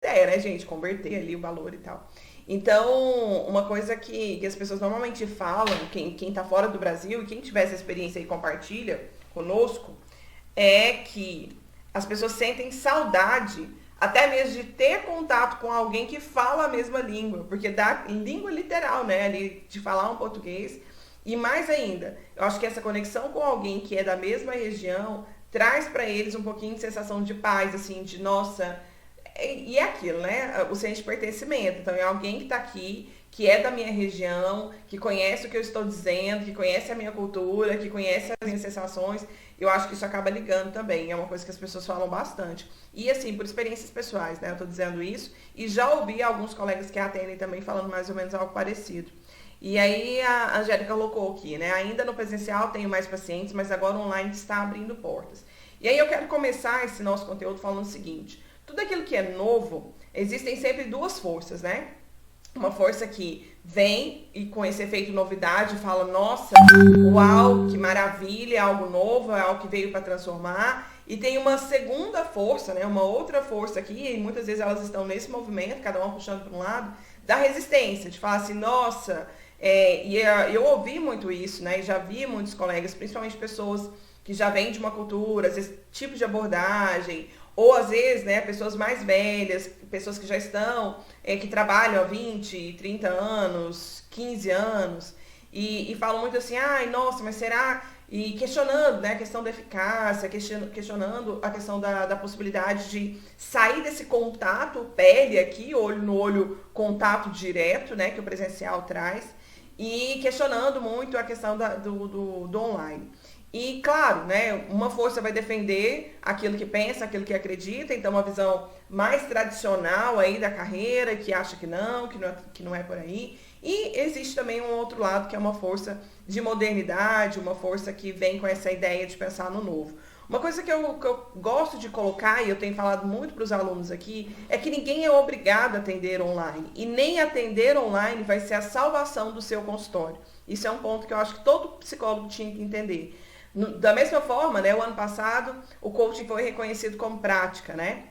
ideia, né, gente? Converter ali o valor e tal. Então, uma coisa que as pessoas normalmente falam, quem tá fora do Brasil e quem tiver essa experiência aí compartilha conosco, é que as pessoas sentem saudade até mesmo de ter contato com alguém que fala a mesma língua, porque dá língua literal, né, ali de falar um português. E mais ainda, eu acho que essa conexão com alguém que é da mesma região traz para eles um pouquinho de sensação de paz, assim, de nossa, e é aquilo, né? O senso de pertencimento. Então, é alguém que está aqui, que é da minha região, que conhece o que eu estou dizendo, que conhece a minha cultura, que conhece as minhas sensações. Eu acho que isso acaba ligando também. É uma coisa que as pessoas falam bastante. E, assim, por experiências pessoais, né? Eu estou dizendo isso. E já ouvi alguns colegas que atendem também falando mais ou menos algo parecido. E aí a Angélica colocou aqui, né? Ainda no presencial tenho mais pacientes, mas agora o online está abrindo portas. E aí eu quero começar esse nosso conteúdo falando o seguinte: tudo aquilo que é novo, existem sempre duas forças, né? Uma força que vem e com esse efeito novidade fala, nossa, uau, que maravilha, é algo novo, é algo que veio para transformar. E tem uma segunda força, né? Uma outra força aqui, e muitas vezes elas estão nesse movimento, cada uma puxando para um lado, da resistência, de falar assim, nossa, eu ouvi muito isso, né? E já vi muitos colegas, principalmente pessoas que já vêm de uma cultura, esse tipo de abordagem, ou às vezes, né, pessoas mais velhas, pessoas que já estão, que trabalham há 20, 30 anos, 15 anos, e falam muito assim, ai, nossa, mas será? E questionando, né, a questão da eficácia, questionando a questão da possibilidade de sair desse contato, pele aqui, olho no olho, contato direto, né, que o presencial traz, e questionando muito a questão do online. E, claro, né, uma força vai defender aquilo que pensa, aquilo que acredita, então uma visão mais tradicional aí da carreira, que acha que não é por aí. E existe também um outro lado, que é uma força de modernidade, uma força que vem com essa ideia de pensar no novo. Uma coisa que eu gosto de colocar, e eu tenho falado muito para os alunos aqui, é que ninguém é obrigado a atender online. E nem atender online vai ser a salvação do seu consultório. Isso é um ponto que eu acho que todo psicólogo tinha que entender. Da mesma forma, né, o ano passado, o coaching foi reconhecido como prática, né?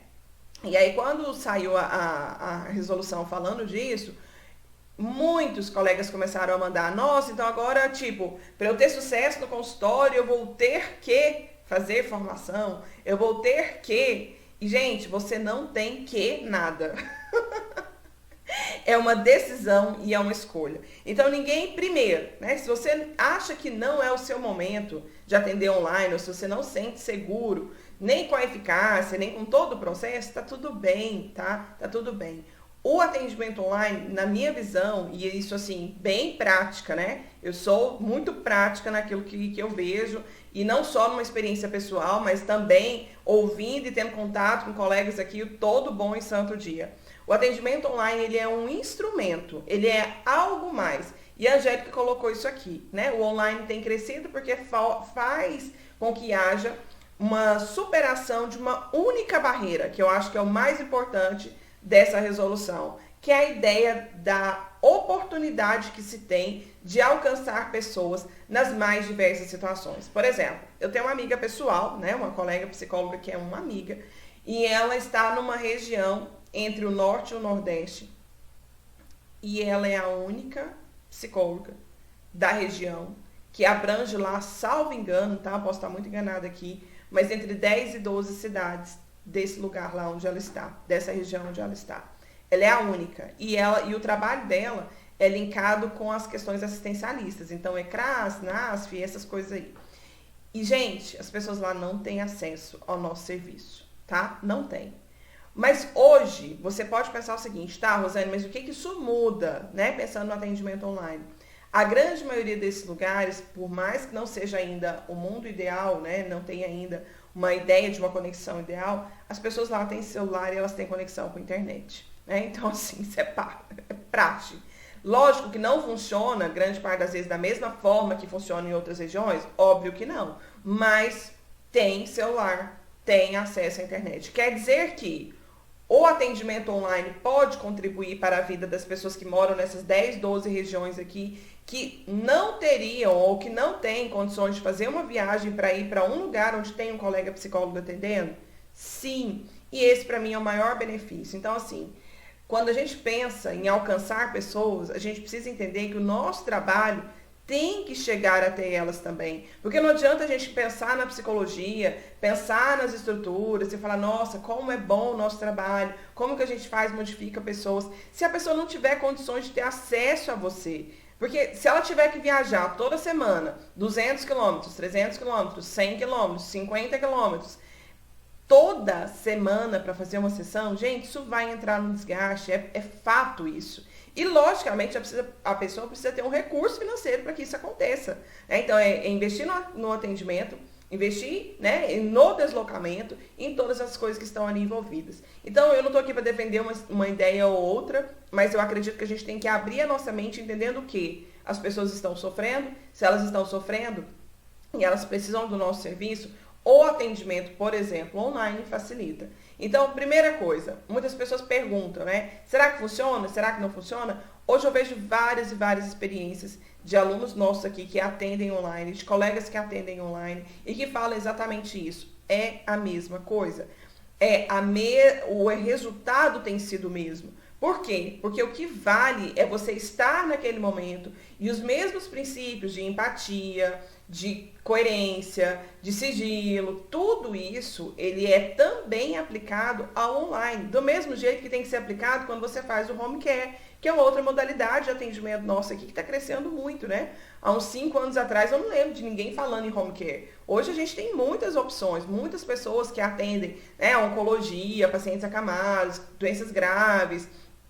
E aí, quando saiu a resolução falando disso, muitos colegas começaram a mandar, nossa, então agora, tipo, para eu ter sucesso no consultório, eu vou ter que fazer formação, eu vou ter que... E, gente, você não tem que nada. É uma decisão e é uma escolha. Então ninguém, primeiro, né? Se você acha que não é o seu momento de atender online, ou se você não sente seguro, nem com a eficácia, nem com todo o processo, tá tudo bem, tá? Tá tudo bem. O atendimento online, na minha visão, e isso assim, bem prática, né? Eu sou muito prática naquilo que eu vejo, e não só numa experiência pessoal, mas também ouvindo e tendo contato com colegas aqui todo bom e santo dia. O atendimento online, ele é um instrumento, ele é algo mais. E a Angélica colocou isso aqui, né? O online tem crescido porque faz com que haja uma superação de uma única barreira, que eu acho que é o mais importante dessa resolução, que é a ideia da oportunidade que se tem de alcançar pessoas nas mais diversas situações. Por exemplo, eu tenho uma amiga pessoal, né? Uma colega psicóloga que é uma amiga, e ela está numa região entre o norte e o nordeste. E ela é a única psicóloga da região que abrange lá, salvo engano, tá? Posso estar muito enganada aqui, mas entre 10 e 12 cidades desse lugar lá onde ela está, dessa região onde ela está. Ela é a única. E o trabalho dela é linkado com as questões assistencialistas. Então, CRAS, NASF, essas coisas aí. E, gente, as pessoas lá não têm acesso ao nosso serviço, tá? Não tem. Mas hoje, você pode pensar o seguinte, tá, Rosane, mas o que isso muda, né? Pensando no atendimento online. A grande maioria desses lugares, por mais que não seja ainda o mundo ideal, né? Não tem ainda uma ideia de uma conexão ideal, as pessoas lá têm celular e elas têm conexão com a internet, né? Então, assim, isso é prático. Lógico que não funciona, grande parte das vezes, da mesma forma que funciona em outras regiões, óbvio que não. Mas tem celular, tem acesso à internet. Quer dizer que o atendimento online pode contribuir para a vida das pessoas que moram nessas 10, 12 regiões aqui, que não teriam ou que não têm condições de fazer uma viagem para ir para um lugar onde tem um colega psicólogo atendendo? Sim. E esse, para mim, é o maior benefício. Então, assim, quando a gente pensa em alcançar pessoas, a gente precisa entender que o nosso trabalho tem que chegar até elas também. Porque não adianta a gente pensar na psicologia, pensar nas estruturas e falar, nossa, como é bom o nosso trabalho, como que a gente faz, modifica pessoas, se a pessoa não tiver condições de ter acesso a você. Porque se ela tiver que viajar toda semana, 200 quilômetros, 300 quilômetros, 100 quilômetros, 50 quilômetros, toda semana para fazer uma sessão, gente, isso vai entrar no desgaste, é fato isso. E, logicamente, a pessoa precisa ter um recurso financeiro para que isso aconteça. Né? Então, é investir no atendimento, investir, né, no deslocamento, em todas as coisas que estão ali envolvidas. Então, eu não estou aqui para defender uma ideia ou outra, mas eu acredito que a gente tem que abrir a nossa mente entendendo que as pessoas estão sofrendo, se elas estão sofrendo e elas precisam do nosso serviço, o atendimento, por exemplo, online facilita. Então, primeira coisa, muitas pessoas perguntam, né? Será que funciona? Será que não funciona? Hoje eu vejo várias e várias experiências de alunos nossos aqui que atendem online, de colegas que atendem online e que falam exatamente isso. É a mesma coisa. O resultado tem sido o mesmo. Por quê? Porque o que vale é você estar naquele momento e os mesmos princípios de empatia, de coerência, de sigilo, tudo isso, ele é também aplicado ao online, do mesmo jeito que tem que ser aplicado quando você faz o home care, que é uma outra modalidade de atendimento nossa aqui que está crescendo muito, né? Há uns 5 anos atrás eu não lembro de ninguém falando em home care. Hoje a gente tem muitas opções, muitas pessoas que atendem, né, oncologia, pacientes acamados, doenças graves,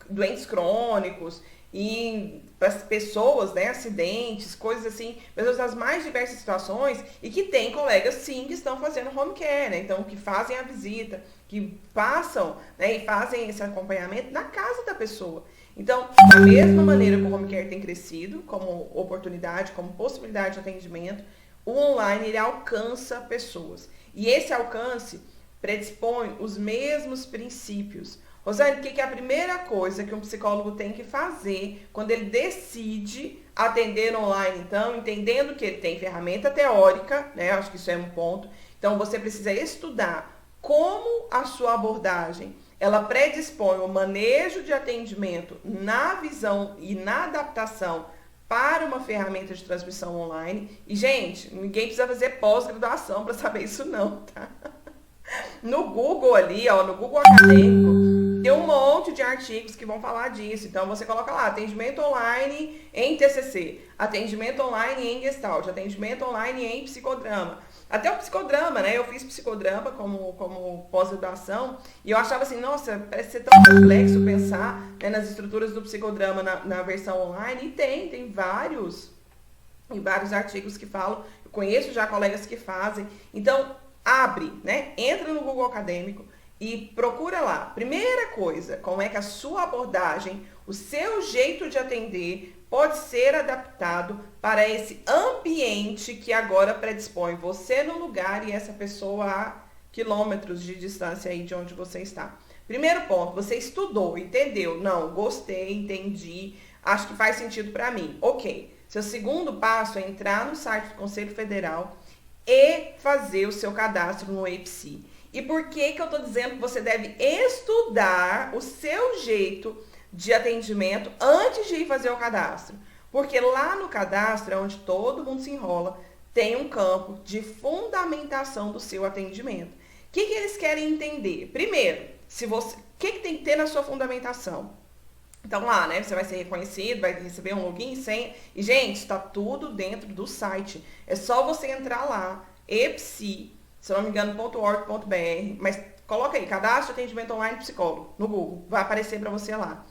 doentes crônicos, e pessoas, né, acidentes, coisas assim, pessoas das mais diversas situações e que tem colegas sim que estão fazendo home care, né, então que fazem a visita, que passam, né, e fazem esse acompanhamento na casa da pessoa. Então, da mesma maneira que o home care tem crescido como oportunidade, como possibilidade de atendimento, o online ele alcança pessoas. E esse alcance predispõe os mesmos princípios. Rosane, o que é a primeira coisa que um psicólogo tem que fazer quando ele decide atender online, então, entendendo que ele tem ferramenta teórica, né? Acho que isso é um ponto. Então, você precisa estudar como a sua abordagem, ela predispõe o manejo de atendimento na visão e na adaptação para uma ferramenta de transmissão online. E, gente, ninguém precisa fazer pós-graduação para saber isso não, tá? No Google ali, ó, no Google Acadêmico, tem um monte de artigos que vão falar disso. Então, você coloca lá, atendimento online em TCC, atendimento online em Gestalt, atendimento online em psicodrama. Até o psicodrama, né? Eu fiz psicodrama como pós-graduação e eu achava assim, nossa, parece ser tão complexo pensar, né, nas estruturas do psicodrama na versão online. E tem vários artigos que falam. Eu conheço já colegas que fazem. Então, abre, né? Entra no Google Acadêmico e procura lá. Primeira coisa, como é que a sua abordagem, o seu jeito de atender pode ser adaptado para esse ambiente que agora predispõe você no lugar e essa pessoa a quilômetros de distância aí de onde você está. Primeiro ponto, você estudou, entendeu? Não, gostei, entendi, acho que faz sentido para mim. Ok. Seu segundo passo é entrar no site do Conselho Federal e fazer o seu cadastro no EPSI. E por que eu estou dizendo que você deve estudar o seu jeito de atendimento antes de ir fazer o cadastro? Porque lá no cadastro, é onde todo mundo se enrola, tem um campo de fundamentação do seu atendimento. O que eles querem entender? Primeiro, o que tem que ter na sua fundamentação? Então lá, né, você vai ser reconhecido, vai receber um login e senha. E, gente, está tudo dentro do site. É só você entrar lá, EPSI, se não me engano, .org.br, mas coloca aí, cadastro atendimento online psicólogo, no Google, vai aparecer para você lá.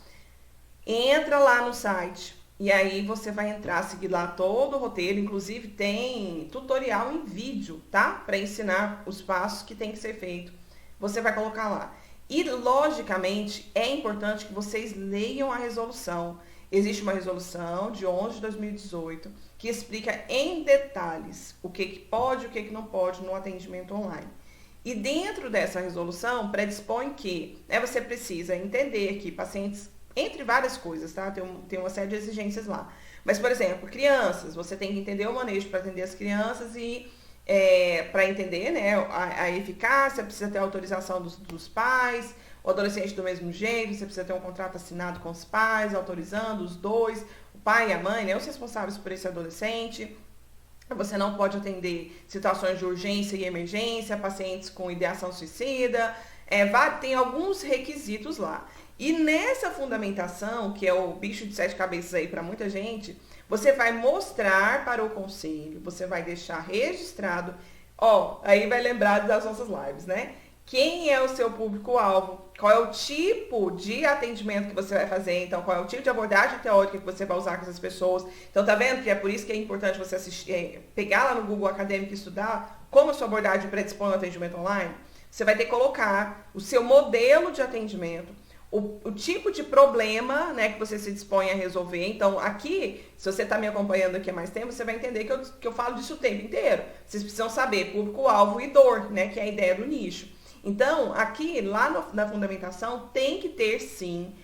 Entra lá no site e aí você vai entrar, seguir lá todo o roteiro, inclusive tem tutorial em vídeo, tá? Para ensinar os passos que tem que ser feito. Você vai colocar lá. E, logicamente, é importante que vocês leiam a resolução. Existe uma resolução de 11 de 2018 que explica em detalhes o que pode e o que não pode no atendimento online. E dentro dessa resolução, predispõe que, né, você precisa entender que pacientes, entre várias coisas, tá? Tem uma série de exigências lá. Mas, por exemplo, crianças, você tem que entender o manejo para atender as crianças e para entender, né, a eficácia, precisa ter autorização dos pais, o adolescente do mesmo jeito, você precisa ter um contrato assinado com os pais, autorizando os dois, o pai e a mãe, né, os responsáveis por esse adolescente. Você não pode atender situações de urgência e emergência, pacientes com ideação suicida, tem alguns requisitos lá. E nessa fundamentação, que é o bicho de 7 cabeças aí para muita gente, você vai mostrar para o conselho, você vai deixar registrado, aí vai lembrar das nossas lives, né? Quem é o seu público-alvo, qual é o tipo de atendimento que você vai fazer, então qual é o tipo de abordagem teórica que você vai usar com essas pessoas. Então tá vendo que é por isso que é importante você pegar lá no Google Acadêmico e estudar como a sua abordagem predispõe ao atendimento online. Você vai ter que colocar o seu modelo de atendimento, o tipo de problema, né, que você se dispõe a resolver. Então, aqui, se você está me acompanhando aqui há mais tempo, você vai entender que eu falo disso o tempo inteiro. Vocês precisam saber público-alvo e dor, né, que é a ideia do nicho. Então, aqui, lá na fundamentação, tem que ter, sim,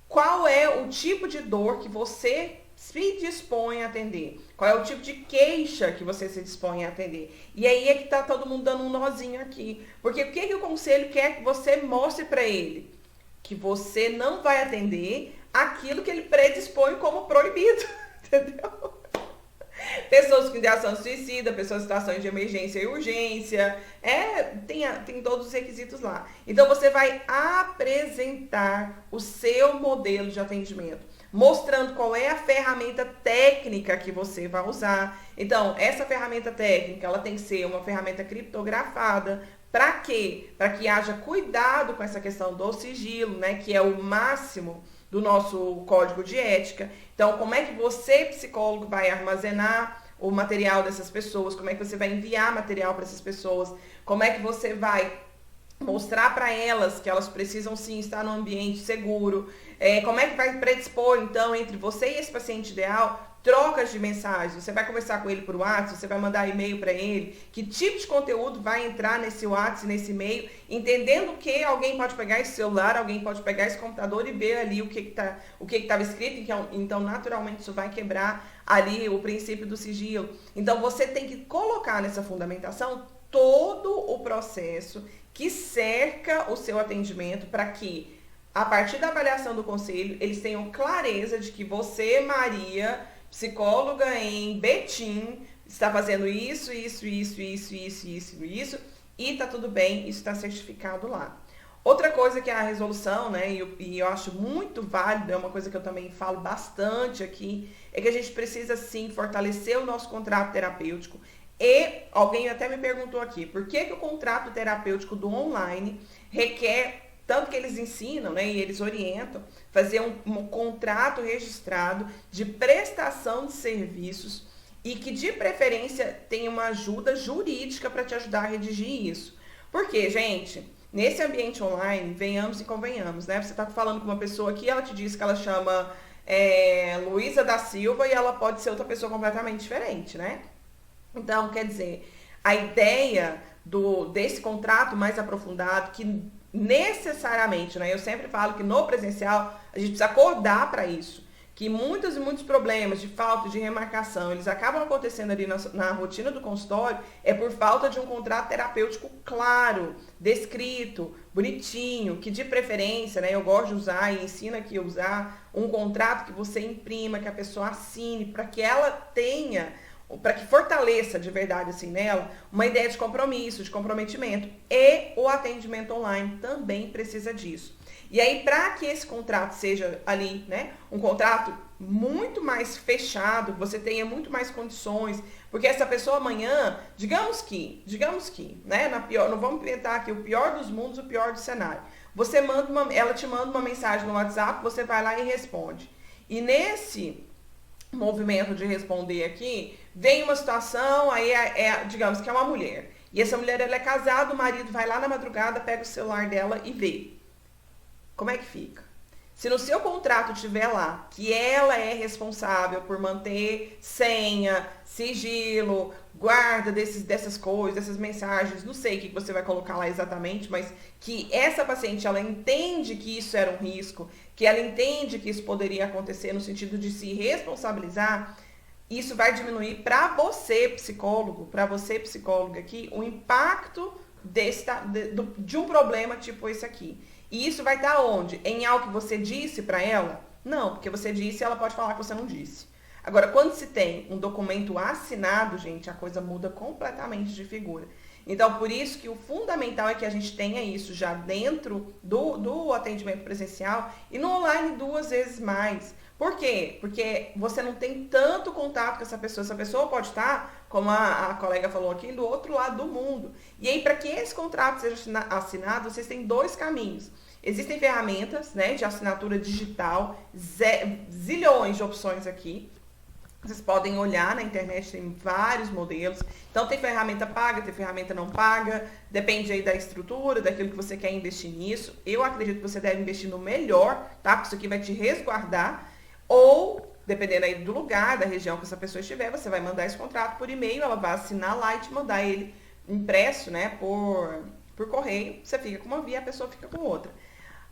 qual é o tipo de dor que você se dispõe a atender. Qual é o tipo de queixa que você se dispõe a atender. E aí é que tá todo mundo dando um nozinho aqui. Porque o que o conselho quer que você mostre para ele? Que você não vai atender aquilo que ele predispõe como proibido, entendeu? Pessoas com ideação suicida, pessoas em situações de emergência e urgência, tem todos os requisitos lá. Então você vai apresentar o seu modelo de atendimento, mostrando qual é a ferramenta técnica que você vai usar. Então, essa ferramenta técnica, ela tem que ser uma ferramenta criptografada. Para quê? Para que haja cuidado com essa questão do sigilo, né, que é o máximo do nosso código de ética. Então, como é que você, psicólogo, vai armazenar o material dessas pessoas? Como é que você vai enviar material para essas pessoas? Como é que você vai mostrar para elas que elas precisam sim estar num ambiente seguro? Como é que vai predispor, então, entre você e esse paciente ideal, trocas de mensagens? Você vai conversar com ele por WhatsApp, você vai mandar e-mail para ele, que tipo de conteúdo vai entrar nesse WhatsApp, nesse e-mail, entendendo que alguém pode pegar esse celular, alguém pode pegar esse computador e ver ali o que estava escrito, então naturalmente isso vai quebrar ali o princípio do sigilo. Então você tem que colocar nessa fundamentação todo o processo que cerca o seu atendimento para que, a partir da avaliação do conselho, eles tenham clareza de que você, Maria, psicóloga em Betim, está fazendo isso, e tá tudo bem, isso está certificado lá. Outra coisa que é a resolução, né, e eu acho muito válido, é uma coisa que eu também falo bastante aqui, é que a gente precisa sim fortalecer o nosso contrato terapêutico. E alguém até me perguntou aqui, por que o contrato terapêutico do online requer, tanto que eles ensinam, né, e eles orientam, fazer um contrato registrado de prestação de serviços e que, de preferência, tenha uma ajuda jurídica para te ajudar a redigir isso. Porque, gente, nesse ambiente online, venhamos e convenhamos, né? Você está falando com uma pessoa aqui, ela te diz que ela chama Luísa da Silva e ela pode ser outra pessoa completamente diferente, né? Então, quer dizer, a ideia desse contrato mais aprofundado, que necessariamente, né, eu sempre falo que no presencial a gente precisa acordar para isso, que muitos e muitos problemas de falta de remarcação, eles acabam acontecendo ali na rotina do consultório, é por falta de um contrato terapêutico claro, descrito, bonitinho, que de preferência, né, eu gosto de usar e ensino aqui a usar um contrato que você imprima, que a pessoa assine, para que ela tenha, para que fortaleça de verdade assim nela uma ideia de compromisso, de comprometimento. E o atendimento online também precisa disso. E aí, para que esse contrato seja ali, né, um contrato muito mais fechado, você tenha muito mais condições, porque essa pessoa amanhã, digamos que, né, não vamos inventar aqui o pior dos mundos, o pior do cenário. Você ela te manda uma mensagem no WhatsApp, você vai lá e responde. E nesse movimento de responder aqui, vem uma situação, aí digamos que é uma mulher. E essa mulher, ela é casada, o marido vai lá na madrugada, pega o celular dela e vê. Como é que fica? Se no seu contrato tiver lá que ela é responsável por manter senha, sigilo, guarda dessas coisas, dessas mensagens, não sei o que você vai colocar lá exatamente, mas que essa paciente, ela entende que isso era um risco, que ela entende que isso poderia acontecer no sentido de se responsabilizar, isso vai diminuir para você, psicólogo, para você, psicóloga aqui, o impacto de um problema tipo esse aqui. E isso vai estar onde? Em algo que você disse para ela? Não, porque você disse e ela pode falar que você não disse. Agora, quando se tem um documento assinado, gente, a coisa muda completamente de figura. Então, por isso que o fundamental é que a gente tenha isso já dentro do atendimento presencial e no online 2 vezes mais. Por quê? Porque você não tem tanto contato com essa pessoa. Essa pessoa pode estar, como a colega falou aqui, do outro lado do mundo. E aí, para que esse contrato seja assinado, vocês têm 2 caminhos. Existem ferramentas, né, de assinatura digital, zilhões de opções aqui. Vocês podem olhar na internet, tem vários modelos. Então, tem ferramenta paga, tem ferramenta não paga. Depende aí da estrutura, daquilo que você quer investir nisso. Eu acredito que você deve investir no melhor, tá? Porque isso aqui vai te resguardar. Ou, dependendo aí do lugar, da região que essa pessoa estiver, você vai mandar esse contrato por e-mail, ela vai assinar lá e te mandar ele impresso, né, por correio. Você fica com uma via, a pessoa fica com outra.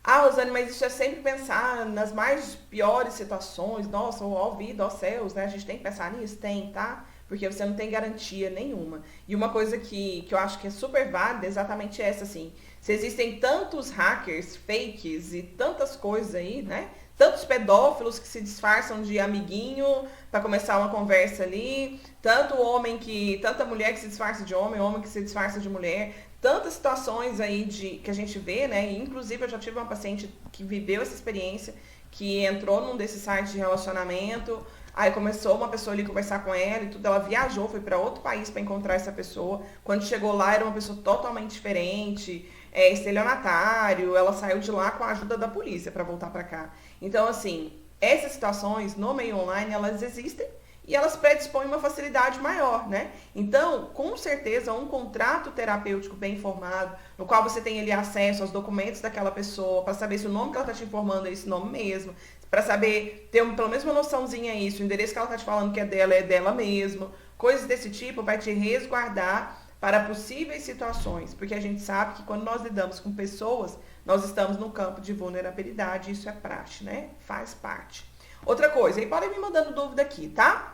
Ah, Rosane, mas isso é sempre pensar nas mais piores situações. Nossa, ó vida, ó céus, né? A gente tem que pensar nisso? Tem, tá? Porque você não tem garantia nenhuma. E uma coisa que eu acho que é super válida é exatamente essa, assim. Se existem tantos hackers, fakes e tantas coisas aí, né? Tantos pedófilos que se disfarçam de amiguinho para começar uma conversa ali, tanta mulher que se disfarça de homem que se disfarça de mulher, tantas situações aí que a gente vê, né? Inclusive eu já tive uma paciente que viveu essa experiência, que entrou num desses sites de relacionamento, aí começou uma pessoa ali conversar com ela e tudo, ela viajou, foi para outro país para encontrar essa pessoa. Quando chegou lá era uma pessoa totalmente diferente, estelionatário, ela saiu de lá com a ajuda da polícia para voltar para cá. Então, assim, essas situações no meio online, elas existem e elas predispõem uma facilidade maior, né? Então, com certeza, um contrato terapêutico bem informado, no qual você tem ali acesso aos documentos daquela pessoa, para saber se o nome que ela está te informando é esse nome mesmo, para saber, ter pelo menos uma noçãozinha isso, o endereço que ela está te falando que é dela mesmo, coisas desse tipo vai te resguardar para possíveis situações, porque a gente sabe que quando nós lidamos com pessoas, nós estamos no campo de vulnerabilidade, isso é praxe, né? Faz parte. Outra coisa, aí podem me mandando dúvida aqui, tá?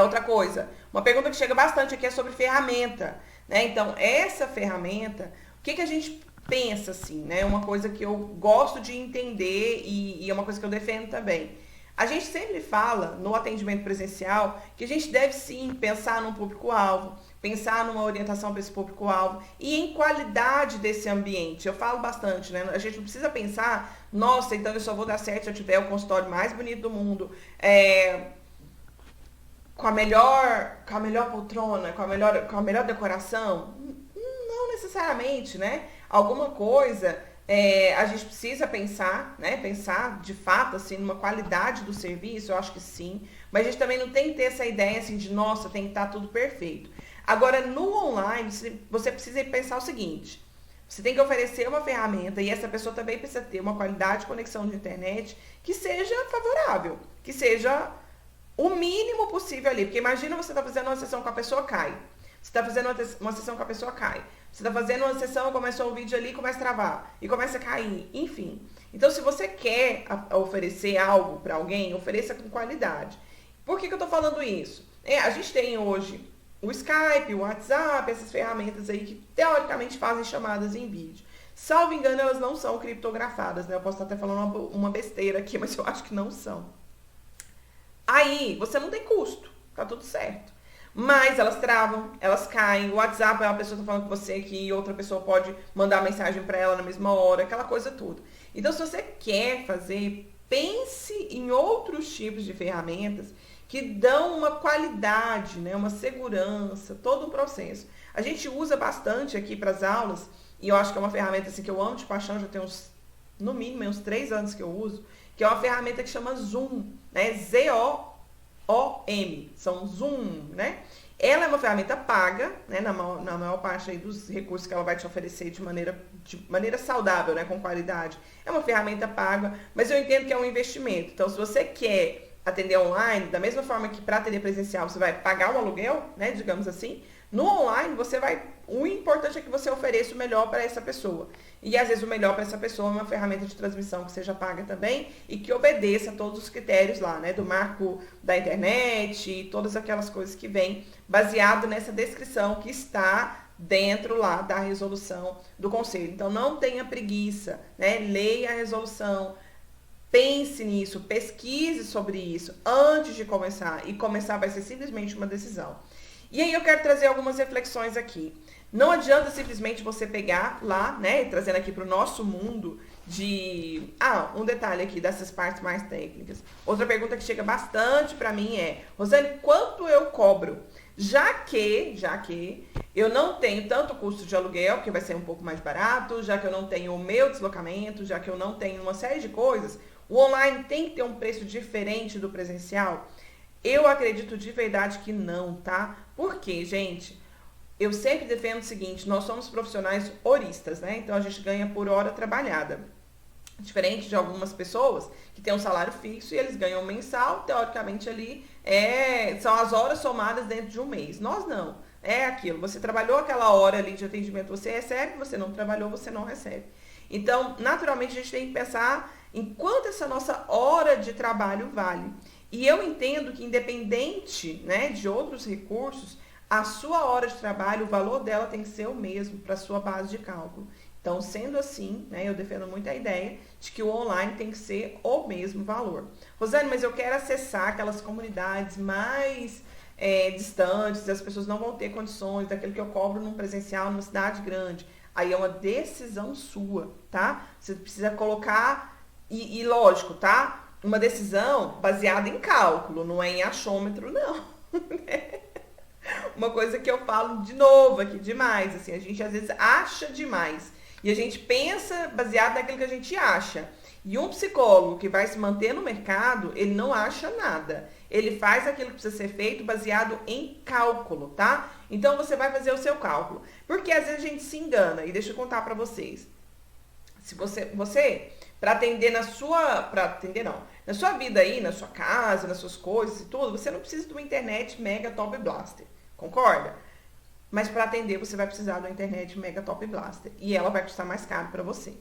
Outra coisa, uma pergunta que chega bastante aqui é sobre ferramenta, né? Então, essa ferramenta, o que a gente pensa assim, né? Uma coisa que eu gosto de entender e é uma coisa que eu defendo também. A gente sempre fala no atendimento presencial que a gente deve sim pensar num público-alvo, pensar numa orientação para esse público-alvo e em qualidade desse ambiente. Eu falo bastante, né? A gente não precisa pensar, nossa, então eu só vou dar certo se eu tiver o consultório mais bonito do mundo, com a melhor poltrona, com a melhor decoração. Não necessariamente, né? Alguma coisa a gente precisa pensar, né? Pensar de fato assim numa qualidade do serviço, eu acho que sim. Mas a gente também não tem que ter essa ideia assim de nossa, tem que estar tudo perfeito. Agora no online você precisa pensar o seguinte: você tem que oferecer uma ferramenta e essa pessoa também precisa ter uma qualidade de conexão de internet que seja favorável, que seja o mínimo possível ali. Porque imagina você tá fazendo uma sessão com a pessoa, cai. Você tá fazendo uma sessão com a pessoa, cai. Você tá fazendo uma sessão, começou o vídeo ali, começa a travar. E começa a cair. Enfim. Então, se você quer oferecer algo para alguém, ofereça com qualidade. Por que eu tô falando isso? A gente tem hoje o Skype, o WhatsApp, essas ferramentas aí que teoricamente fazem chamadas em vídeo. Salvo engano, elas não são criptografadas, né? Eu posso estar até falando uma besteira aqui, mas eu acho que não são. Aí, você não tem custo, tá tudo certo. Mas elas travam, elas caem, o WhatsApp é uma pessoa que tá falando com você que outra pessoa pode mandar mensagem para ela na mesma hora, aquela coisa toda. Então, se você quer fazer, pense em outros tipos de ferramentas que dão uma qualidade, né, uma segurança, todo o processo. A gente usa bastante aqui para as aulas, e eu acho que é uma ferramenta assim, que eu amo de paixão, já tem no mínimo uns 3 anos que eu uso, que é uma ferramenta que chama Zoom, né? Z-O-O-M, são Zoom, né? Ela é uma ferramenta paga, né? Na maior parte aí dos recursos que ela vai te oferecer de maneira saudável, né? Com qualidade. É uma ferramenta paga, mas eu entendo que é um investimento. Então, se você quer atender online, da mesma forma que para atender presencial você vai pagar um aluguel, né? Digamos assim, No online, o importante é que você ofereça o melhor para essa pessoa. E às vezes o melhor para essa pessoa é uma ferramenta de transmissão que seja paga também e que obedeça a todos os critérios lá, né? Do marco da internet e todas aquelas coisas que vêm baseado nessa descrição que está dentro lá da resolução do conselho. Então não tenha preguiça, né? Leia a resolução, pense nisso, pesquise sobre isso antes de começar. E começar vai ser simplesmente uma decisão. E aí eu quero trazer algumas reflexões aqui. Não adianta simplesmente você pegar lá, né, trazendo aqui para o nosso mundo de... um detalhe aqui dessas partes mais técnicas. Outra pergunta que chega bastante para mim é: Rosane, quanto eu cobro? Já que eu não tenho tanto custo de aluguel, que vai ser um pouco mais barato, já que eu não tenho o meu deslocamento, já que eu não tenho uma série de coisas, o online tem que ter um preço diferente do presencial? Eu acredito de verdade que não, tá? Por quê, gente? Eu sempre defendo o seguinte: nós somos profissionais horistas, né? Então a gente ganha por hora trabalhada. Diferente de algumas pessoas que têm um salário fixo e eles ganham mensal, teoricamente ali são as horas somadas dentro de um mês. Nós não. É aquilo, você trabalhou aquela hora ali de atendimento, você recebe, você não trabalhou, você não recebe. Então, naturalmente, a gente tem que pensar em quanto essa nossa hora de trabalho vale. E eu entendo que, independente, né, de outros recursos, a sua hora de trabalho, o valor dela tem que ser o mesmo para a sua base de cálculo. Então, sendo assim, né, eu defendo muito a ideia de que o online tem que ser o mesmo valor. Rosane, mas eu quero acessar aquelas comunidades mais distantes, as pessoas não vão ter condições daquilo que eu cobro num presencial numa cidade grande. Aí é uma decisão sua, tá? Você precisa colocar, e lógico, tá? Uma decisão baseada em cálculo, não é em achômetro, não. Uma coisa que eu falo de novo aqui, demais, assim, a gente às vezes acha demais. E a gente pensa baseado naquilo que a gente acha. E um psicólogo que vai se manter no mercado, ele não acha nada. Ele faz aquilo que precisa ser feito baseado em cálculo, tá? Então você vai fazer o seu cálculo. Porque às vezes a gente se engana. E deixa eu contar pra vocês. Se você para atender na sua vida aí, na sua casa, nas suas coisas e tudo, você não precisa de uma internet mega top blaster. Concorda? Mas para atender você vai precisar de uma internet mega top blaster. E ela vai custar mais caro para você.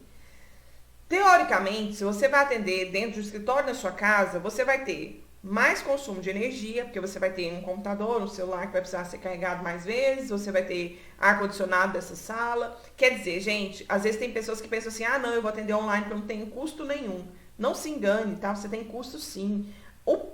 Teoricamente, se você vai atender dentro do escritório da sua casa, você vai ter mais consumo de energia, porque você vai ter um computador, um celular que vai precisar ser carregado mais vezes, você vai ter ar-condicionado dessa sala. Quer dizer, gente, às vezes tem pessoas que pensam assim: não, eu vou atender online porque eu não tenho custo nenhum. Não se engane, tá? Você tem custo sim.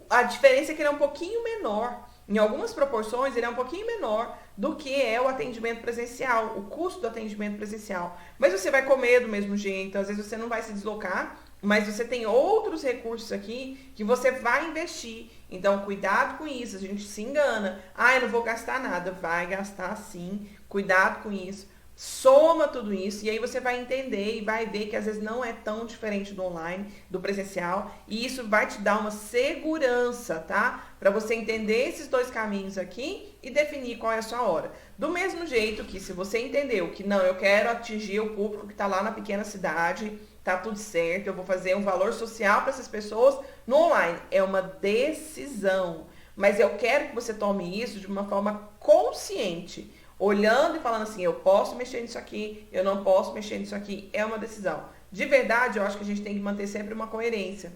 A diferença é que ele é um pouquinho menor. Em algumas proporções, ele é um pouquinho menor do que é o atendimento presencial, o custo do atendimento presencial. Mas você vai comer do mesmo jeito, às vezes você não vai se deslocar, mas você tem outros recursos aqui que você vai investir. Então, cuidado com isso, a gente se engana. Eu não vou gastar nada. Vai gastar sim, cuidado com isso. Soma tudo isso e aí você vai entender e vai ver que às vezes não é tão diferente do online, do presencial, e isso vai te dar uma segurança, tá? Para você entender esses dois caminhos aqui e definir qual é a sua hora. Do mesmo jeito que se você entendeu que não, eu quero atingir o público que está lá na pequena cidade, tá tudo certo, eu vou fazer um valor social para essas pessoas no online. É uma decisão, mas eu quero que você tome isso de uma forma consciente. Olhando e falando assim: eu posso mexer nisso aqui, eu não posso mexer nisso aqui, é uma decisão. De verdade, eu acho que a gente tem que manter sempre uma coerência.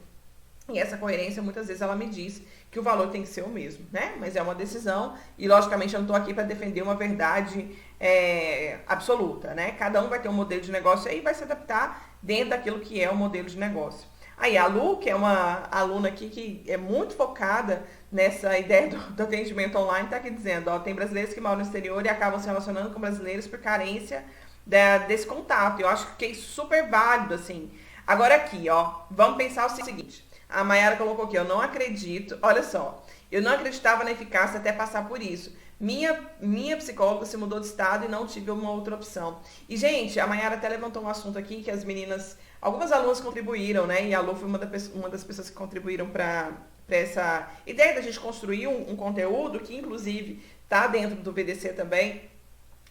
E essa coerência, muitas vezes, ela me diz que o valor tem que ser o mesmo, né? Mas é uma decisão e, logicamente, eu não estou aqui para defender uma verdade absoluta, né? Cada um vai ter um modelo de negócio aí e vai se adaptar dentro daquilo que é o modelo de negócio. Aí a Lu, que é uma aluna aqui que é muito focada nessa ideia do atendimento online, está aqui dizendo: tem brasileiros que moram no exterior e acabam se relacionando com brasileiros por carência desse contato. Eu acho que é super válido, assim. Agora aqui, vamos pensar o seguinte. A Mayara colocou aqui: eu não acredito, olha só, eu não acreditava na eficácia até passar por isso. Minha psicóloga se mudou de estado e não tive uma outra opção. E, gente, a Mayara até levantou um assunto aqui que as meninas, algumas alunas contribuíram, né? E a Lu foi uma das pessoas que contribuíram para essa ideia da gente construir um conteúdo que, inclusive, está dentro do VDC também,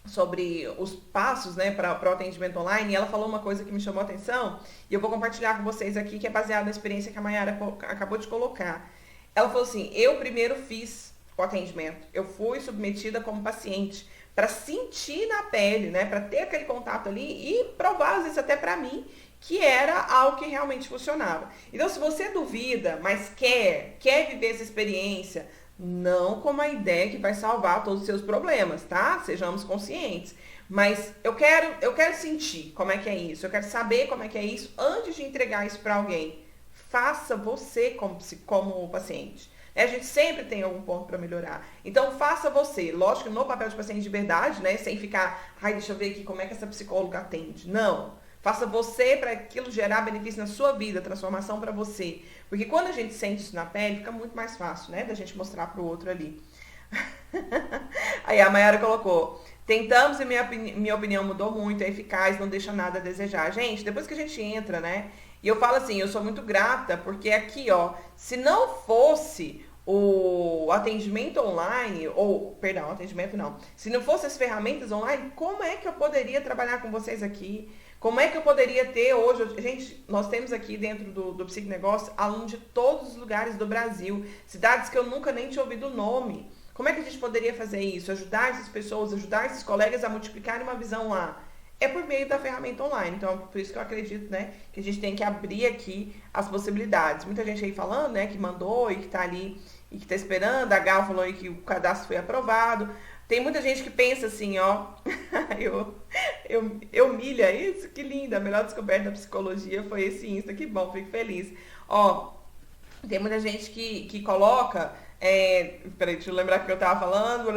sobre os passos, né, para o atendimento online. E ela falou uma coisa que me chamou a atenção e eu vou compartilhar com vocês aqui, que é baseada na experiência que a Mayara acabou de colocar. Ela falou assim: eu primeiro fiz o atendimento. Eu fui submetida como paciente para sentir na pele, né, para ter aquele contato ali e provar, às vezes até para mim, que era algo que realmente funcionava. Então, se você duvida, mas quer viver essa experiência, não com uma ideia que vai salvar todos os seus problemas, tá? Sejamos conscientes. Mas eu quero sentir como é que é isso, eu quero saber como é que é isso antes de entregar isso para alguém. Faça você como paciente. A gente sempre tem algum ponto para melhorar. Então, faça você. Lógico, no papel de paciente de verdade, né? Sem ficar, ai, deixa eu ver aqui como é que essa psicóloga atende. Não. Faça você para aquilo gerar benefício na sua vida, transformação para você. Porque quando a gente sente isso na pele, fica muito mais fácil, né? Da gente mostrar para o outro ali. Aí a Mayara colocou: tentamos e minha opinião mudou muito, é eficaz, não deixa nada a desejar. Gente, depois que a gente entra, né? E eu falo assim, eu sou muito grata, porque aqui, ó, se não fosse o atendimento online, atendimento não. Se não fosse as ferramentas online, como é que eu poderia trabalhar com vocês aqui? Como é que eu poderia ter hoje? Gente, nós temos aqui dentro do Psiconegócio alunos de todos os lugares do Brasil, cidades que eu nunca nem tinha ouvido o nome. Como é que a gente poderia fazer isso? Ajudar essas pessoas, ajudar esses colegas a multiplicarem uma visão lá. É por meio da ferramenta online. Então, por isso que eu acredito, né, que a gente tem que abrir aqui as possibilidades. Muita gente aí falando, né, que mandou e que tá ali e que tá esperando. A Gal falou aí que o cadastro foi aprovado. Tem muita gente que pensa assim, ó, eu milha, isso, que linda, a melhor descoberta da psicologia foi esse Insta, que bom, fico feliz. Ó, tem muita gente que coloca, peraí, deixa eu lembrar o que eu tava falando,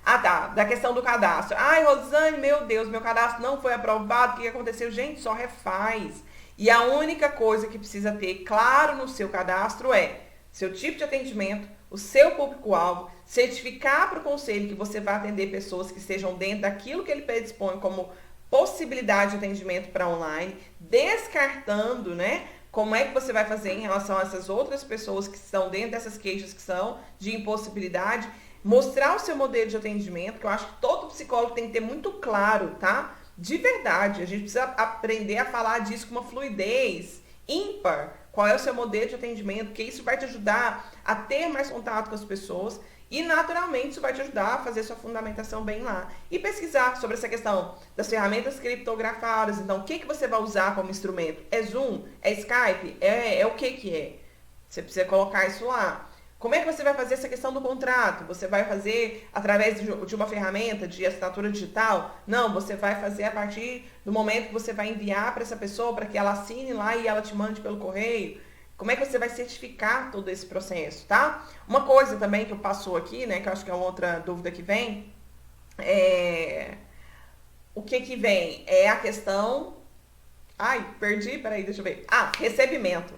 ah tá, da questão do cadastro. Ai, Rosane, meu Deus, meu cadastro não foi aprovado, o que aconteceu? Gente, só refaz. E a única coisa que precisa ter claro no seu cadastro é seu tipo de atendimento, o seu público-alvo, certificar para o conselho que você vai atender pessoas que estejam dentro daquilo que ele predispõe como possibilidade de atendimento para online, descartando, né, como é que você vai fazer em relação a essas outras pessoas que estão dentro dessas queixas que são de impossibilidade, mostrar o seu modelo de atendimento, que eu acho que todo psicólogo tem que ter muito claro, tá? De verdade, a gente precisa aprender a falar disso com uma fluidez ímpar. Qual é o seu modelo de atendimento, porque isso vai te ajudar a ter mais contato com as pessoas e, naturalmente, isso vai te ajudar a fazer sua fundamentação bem lá. E pesquisar sobre essa questão das ferramentas criptografadas. Então, o que você vai usar como instrumento? É Zoom? É Skype? É o que é? Você precisa colocar isso lá. Como é que você vai fazer essa questão do contrato? Você vai fazer através de uma ferramenta de assinatura digital? Não, você vai fazer a partir do momento que você vai enviar para essa pessoa, para que ela assine lá e ela te mande pelo correio. Como é que você vai certificar todo esse processo, tá? Uma coisa também que eu passo aqui, né, que eu acho que é uma outra dúvida que vem, o que vem? É a questão... Ai, perdi, peraí, deixa eu ver. Recebimento.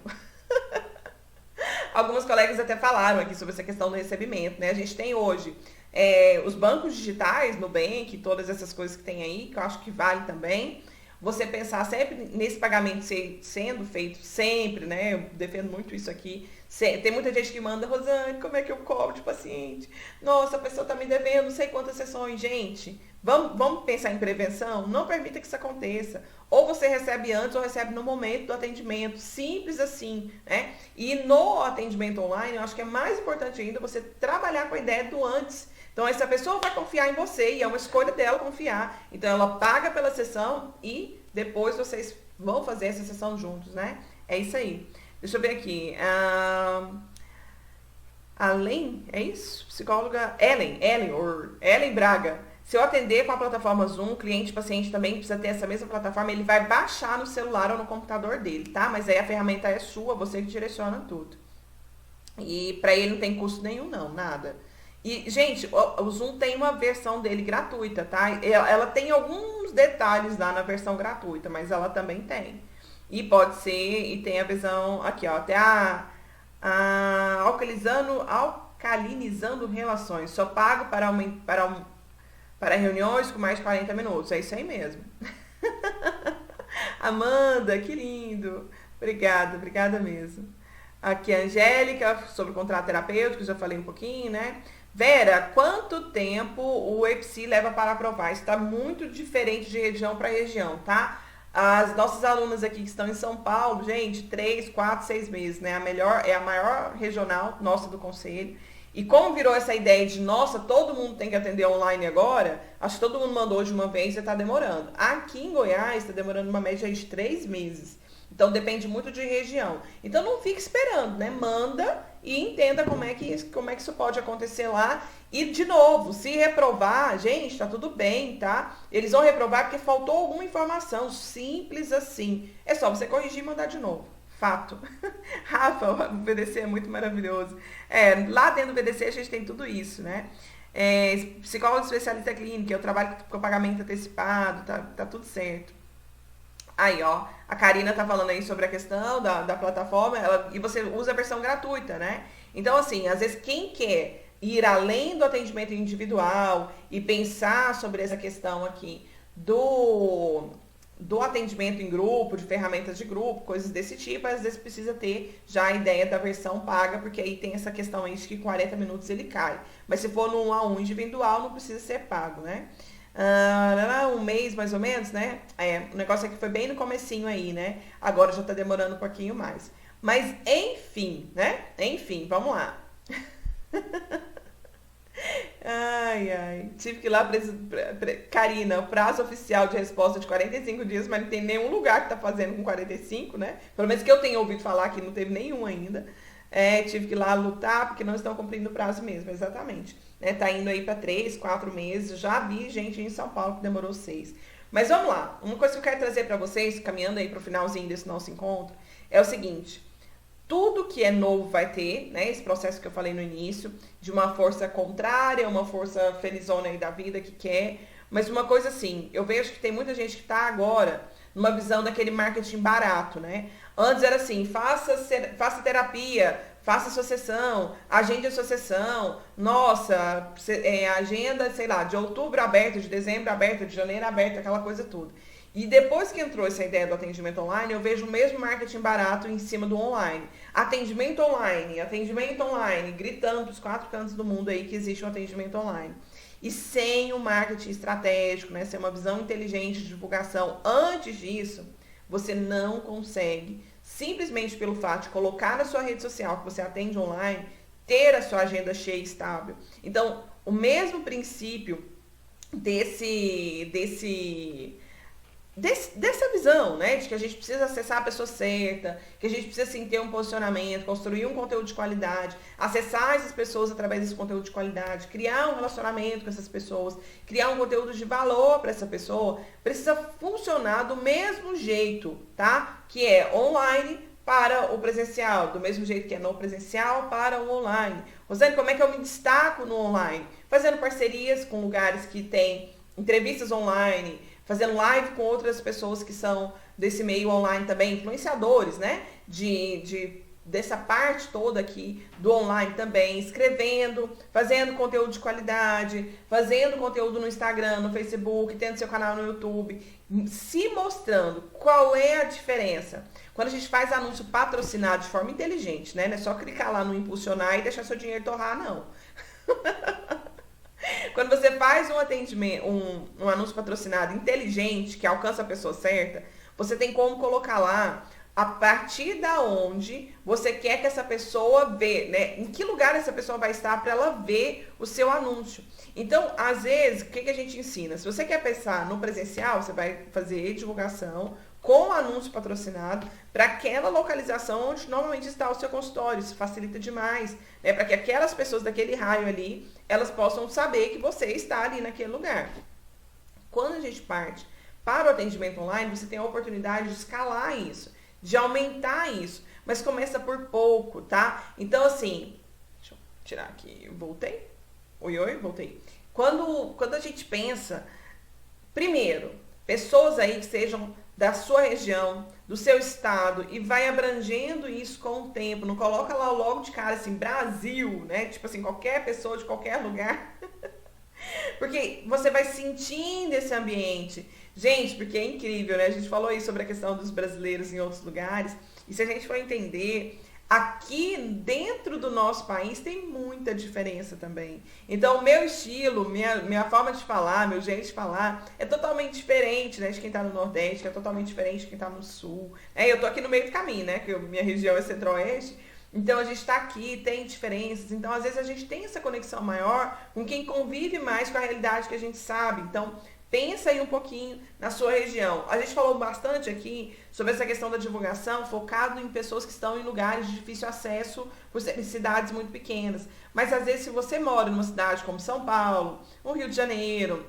Alguns colegas até falaram aqui sobre essa questão do recebimento, né? A gente tem hoje os bancos digitais, Nubank, todas essas coisas que tem aí, que eu acho que vale também. Você pensar sempre nesse pagamento sendo feito sempre, né? Eu defendo muito isso aqui. Tem muita gente que manda, Rosane, como é que eu cobro de paciente? Nossa, a pessoa tá me devendo não sei quantas sessões. Gente, vamos pensar em prevenção? Não permita que isso aconteça. Ou você recebe antes ou recebe no momento do atendimento. Simples assim, né? E no atendimento online, eu acho que é mais importante ainda você trabalhar com a ideia do antes. Então, essa pessoa vai confiar em você e é uma escolha dela confiar. Então, ela paga pela sessão e depois vocês vão fazer essa sessão juntos, né? É isso aí. Deixa eu ver aqui. Além, é isso? Psicóloga Ellen Braga. Se eu atender com a plataforma Zoom, cliente e paciente também precisa ter essa mesma plataforma, ele vai baixar no celular ou no computador dele, tá? Mas aí a ferramenta é sua, você que direciona tudo. E para ele não tem custo nenhum, não, nada. E, gente, o Zoom tem uma versão dele gratuita, tá? Ela tem alguns detalhes lá na versão gratuita, mas ela também tem. E pode ser, e tem a versão, aqui ó, até alcalinizando relações. Só pago para reuniões com mais de 40 minutos. É isso aí mesmo. Amanda, que lindo. Obrigada mesmo. Aqui a Angélica, sobre o contrato terapêutico, já falei um pouquinho, né? Vera, quanto tempo o EPSI leva para aprovar? Isso está muito diferente de região para região, tá? As nossas alunas aqui que estão em São Paulo, gente, 3, 4, 6 meses, né? É a maior regional nossa do conselho. E como virou essa ideia de, nossa, todo mundo tem que atender online agora, acho que todo mundo mandou de uma vez e está demorando. Aqui em Goiás está demorando uma média de 3 meses. Então depende muito de região. Então não fique esperando, né? Manda e entenda como é que isso pode acontecer lá. E, de novo, se reprovar, gente, tá tudo bem, tá? Eles vão reprovar porque faltou alguma informação, simples assim. É só você corrigir e mandar de novo. Fato. Rafa, o VDC é muito maravilhoso. Lá dentro do VDC a gente tem tudo isso, né? Psicólogo especialista clínica, eu trabalho com pagamento antecipado, tá tudo certo. Aí, ó, a Karina tá falando aí sobre a questão da plataforma, e você usa a versão gratuita, né? Então, assim, às vezes quem quer ir além do atendimento individual e pensar sobre essa questão aqui do atendimento em grupo, de ferramentas de grupo, coisas desse tipo, às vezes precisa ter já a ideia da versão paga, porque aí tem essa questão aí de que 40 minutos ele cai. Mas se for no 1 a 1 individual, não precisa ser pago, né? Um mês mais ou menos, né? O negócio aqui foi bem no comecinho aí, né? Agora já tá demorando um pouquinho mais. Mas enfim, né? Enfim, vamos lá. Ai. Tive que ir lá, Karina, o prazo oficial de resposta de 45 dias, mas não tem nenhum lugar que tá fazendo com 45, né? Pelo menos que eu tenha ouvido falar que não teve nenhum ainda. Tive que ir lá lutar porque não estão cumprindo o prazo mesmo, exatamente. Tá indo aí para 3, 4 meses. Já vi gente em São Paulo que demorou 6. Mas vamos lá. Uma coisa que eu quero trazer para vocês, caminhando aí para o finalzinho desse nosso encontro, é o seguinte. Tudo que é novo vai ter, né? Esse processo que eu falei no início, de uma força contrária, uma força felizona aí da vida que quer. Mas uma coisa assim, eu vejo que tem muita gente que está agora numa visão daquele marketing barato, né? Antes era assim, faça terapia, faça sua sessão, agende a sua sessão. Nossa, agenda, sei lá, de outubro aberto, de dezembro aberto, de janeiro aberto, aquela coisa toda. E depois que entrou essa ideia do atendimento online, eu vejo o mesmo marketing barato em cima do online. Atendimento online, gritando para os 4 cantos do mundo aí que existe um atendimento online. E sem o marketing estratégico, né, sem uma visão inteligente de divulgação, antes disso, você não consegue, simplesmente pelo fato de colocar na sua rede social que você atende online, ter a sua agenda cheia e estável. Então, o mesmo princípio dessa visão, né, de que a gente precisa acessar a pessoa certa, que a gente precisa sim ter um posicionamento, construir um conteúdo de qualidade, acessar essas pessoas através desse conteúdo de qualidade, criar um relacionamento com essas pessoas, criar um conteúdo de valor para essa pessoa, precisa funcionar do mesmo jeito, tá? Que é online para o presencial, do mesmo jeito que é no presencial para o online. Rosane, como é que eu me destaco no online? Fazendo parcerias com lugares que têm entrevistas online, fazendo live com outras pessoas que são desse meio online também, influenciadores, né? Dessa parte toda aqui do online também, escrevendo, fazendo conteúdo de qualidade, fazendo conteúdo no Instagram, no Facebook, tendo seu canal no YouTube, se mostrando qual é a diferença. Quando a gente faz anúncio patrocinado de forma inteligente, né? Não é só clicar lá no impulsionar e deixar seu dinheiro torrar, não. Quando você faz um atendimento, um anúncio patrocinado inteligente, que alcança a pessoa certa, você tem como colocar lá a partir da onde você quer que essa pessoa vê, né? Em que lugar essa pessoa vai estar para ela ver o seu anúncio. Então, às vezes, o que a gente ensina? Se você quer pensar no presencial, você vai fazer divulgação com anúncio patrocinado para aquela localização onde normalmente está o seu consultório. Isso facilita demais, né? Para que aquelas pessoas daquele raio ali, elas possam saber que você está ali naquele lugar. Quando a gente parte para o atendimento online, você tem a oportunidade de escalar isso, de aumentar isso, mas começa por pouco, tá? Então, assim, deixa eu tirar aqui, voltei? Oi, voltei. Quando a gente pensa, primeiro, pessoas aí que sejam da sua região, do seu estado, e vai abrangendo isso com o tempo, não coloca lá logo de cara assim, Brasil, né? Tipo assim, qualquer pessoa de qualquer lugar. Porque você vai sentindo esse ambiente. Gente, porque é incrível, né? A gente falou aí sobre a questão dos brasileiros em outros lugares. E se a gente for entender, aqui dentro do nosso país tem muita diferença também. Então, o meu estilo, minha forma de falar, meu jeito de falar é totalmente diferente, né, de quem tá no Nordeste, é totalmente diferente de quem tá no Sul. Eu tô aqui no meio do caminho, né? Que minha região é Centro-Oeste. Então a gente está aqui, tem diferenças. Então às vezes a gente tem essa conexão maior com quem convive mais com a realidade que a gente sabe. Então pensa aí um pouquinho na sua região. A gente falou bastante aqui sobre essa questão da divulgação, focado em pessoas que estão em lugares de difícil acesso, por serem cidades muito pequenas. Mas às vezes se você mora numa cidade como São Paulo, o Rio de Janeiro,